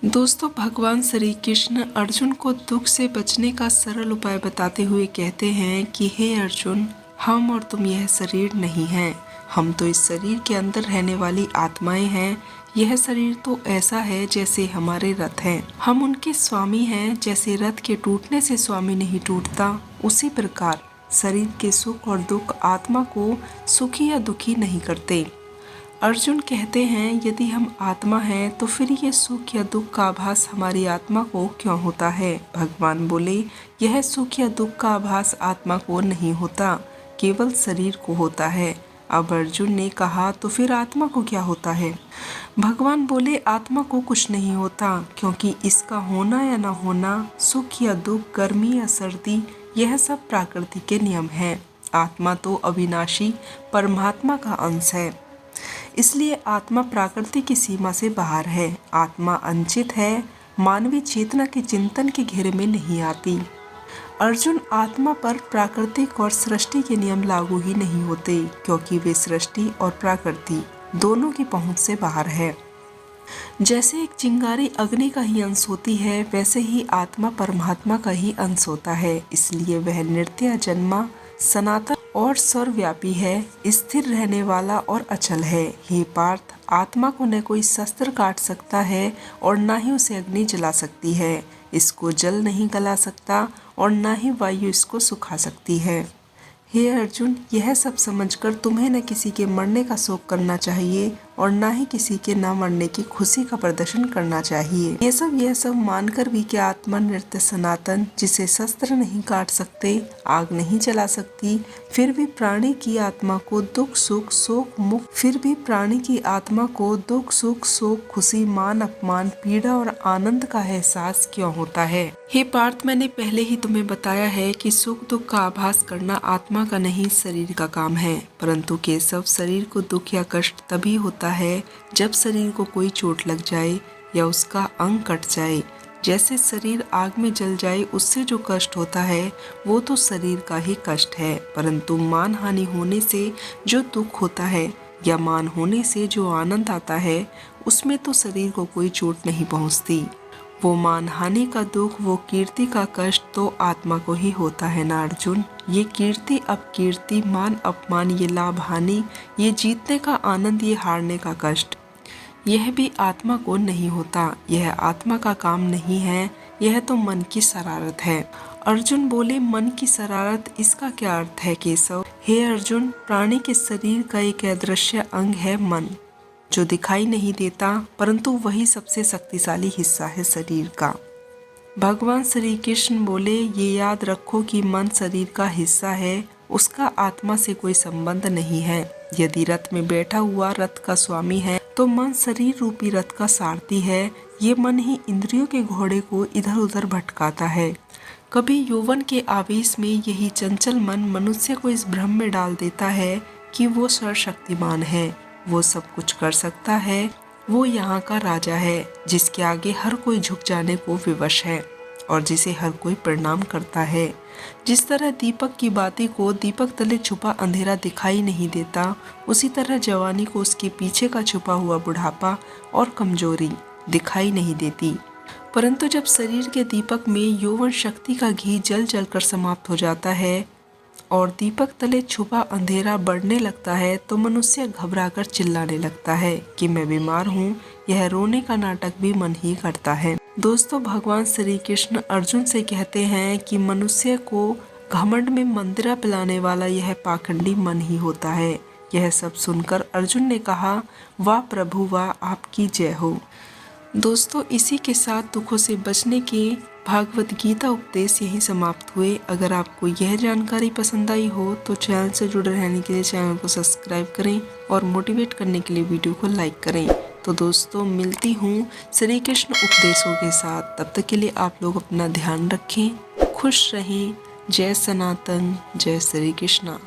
दोस्तों, भगवान श्री कृष्ण अर्जुन को दुख से बचने का सरल उपाय बताते हुए कहते हैं कि हे अर्जुन, हम और तुम यह शरीर नहीं हैं। हम तो इस शरीर के अंदर रहने वाली आत्माएं हैं। यह शरीर तो ऐसा है जैसे हमारे रथ हैं। हम उनके स्वामी हैं। जैसे रथ के टूटने से स्वामी नहीं टूटता, उसी प्रकार शरीर के सुख और दुख आत्मा को सुखी या दुखी नहीं करते। अर्जुन कहते हैं, यदि हम आत्मा हैं तो फिर ये सुख या दुख का आभास हमारी आत्मा को क्यों होता है। भगवान बोले, यह सुख या दुख का आभास आत्मा को नहीं होता, केवल शरीर को होता है। अब अर्जुन ने कहा, तो फिर आत्मा को क्या होता है। भगवान बोले, आत्मा को कुछ नहीं होता, क्योंकि इसका होना या न होना, सुख या दुख, गर्मी या सर्दी, यह सब प्रकृति के नियम हैं। आत्मा तो अविनाशी परमात्मा का अंश है, इसलिए आत्मा प्रकृति की सीमा से बाहर है। आत्मा अनिश्चित है, मानवीय चेतना के चिंतन के घेरे में नहीं आती। अर्जुन, आत्मा पर प्राकृतिक और सृष्टि के नियम लागू ही नहीं होते, क्योंकि वे सृष्टि और प्रकृति दोनों की पहुंच से बाहर है। जैसे एक चिंगारी अग्नि का ही अंश होती है, वैसे ही आत्मा परमात्मा का ही अंश होता है। इसलिए वह नित्य जन्मा, सनातन और सर्वव्यापी है, स्थिर रहने वाला और अचल है। हे पार्थ, आत्मा को न कोई शस्त्र काट सकता है और न ही उसे अग्नि जला सकती है। इसको जल नहीं गला सकता और न ही वायु इसको सुखा सकती है। हे अर्जुन, यह सब समझकर तुम्हें न किसी के मरने का शोक करना चाहिए और न ही किसी के न मरने की खुशी का प्रदर्शन करना चाहिए। यह सब मानकर भी कि आत्मा नित्य सनातन, जिसे शस्त्र नहीं काट सकते, आग नहीं जला सकती, फिर भी प्राणी की आत्मा को दुख सुख शोक खुशी, मान अपमान, पीड़ा और आनंद का एहसास क्यों होता है। हे पार्थ, मैंने पहले ही तुम्हें बताया है कि सुख दुख का आभास करना आत्मा का नहीं, शरीर का काम है। परंतु केशव, शरीर को दुख या कष्ट तभी होता है जब शरीर को कोई चोट लग जाए या उसका अंग कट जाए। जैसे शरीर आग में जल जाए, उससे जो कष्ट होता है वो तो शरीर का ही कष्ट है। परंतु मान हानि होने से जो दुख होता है या मान होने से जो आनंद आता है, उसमें तो शरीर को कोई चोट नहीं पहुंचती। वो मान हानि का दुख, वो कीर्ति का कष्ट तो आत्मा को ही होता है ना अर्जुन। ये कीर्ति अपकीर्ति, मान अपमान, ये लाभ हानि, ये जीतने का आनंद, ये हारने का कष्ट, यह भी आत्मा को नहीं होता। यह आत्मा का काम नहीं है, यह तो मन की शरारत है। अर्जुन बोले, मन की शरारत, इसका क्या अर्थ है केशव। हे अर्जुन, प्राणी के शरीर का एक अदृश्य अंग है मन, जो दिखाई नहीं देता, परंतु वही सबसे शक्तिशाली हिस्सा है शरीर का। भगवान श्री कृष्ण बोले, ये याद रखो कि मन शरीर का हिस्सा है, उसका आत्मा से कोई संबंध नहीं है। यदि रथ में बैठा हुआ रथ का स्वामी है, तो मन शरीर रूपी रथ का सारथी है। ये मन ही इंद्रियों के घोड़े को इधर उधर भटकाता है। कभी यौवन के आवेश में यही चंचल मन मनुष्य को इस भ्रम में डाल देता है कि वो सर्वशक्तिमान है, वो सब कुछ कर सकता है, वो यहाँ का राजा है, जिसके आगे हर कोई झुक जाने को विवश है और जिसे हर कोई प्रणाम करता है। जिस तरह दीपक की बाती को दीपक तले छुपा अंधेरा दिखाई नहीं देता, उसी तरह जवानी को उसके पीछे का छुपा हुआ बुढ़ापा और कमजोरी दिखाई नहीं देती। परंतु जब शरीर के दीपक में यौवन शक्ति का घी जल जल कर समाप्त हो जाता है और दीपक तले छुपा अंधेरा बढ़ने लगता है, तो मनुष्य घबराकर चिल्लाने लगता है कि मैं बीमार हूँ। यह रोने का नाटक भी मन ही करता है। दोस्तों, भगवान श्री कृष्ण अर्जुन से कहते हैं कि मनुष्य को घमंड में मंदिरा पिलाने वाला यह पाखंडी मन ही होता है। यह सब सुनकर अर्जुन ने कहा, वाह प्रभु वाह, आपकी जय हो। दोस्तों, इसी के साथ दुखों से बचने के भागवत गीता उपदेश यहीं समाप्त हुए। अगर आपको यह जानकारी पसंद आई हो तो चैनल से जुड़े रहने के लिए चैनल को सब्सक्राइब करें और मोटिवेट करने के लिए वीडियो को लाइक करें। तो दोस्तों, मिलती हूँ श्री कृष्ण उपदेशों के साथ। तब तक के लिए आप लोग अपना ध्यान रखें, खुश रहें। जय सनातन, जय श्री कृष्णा।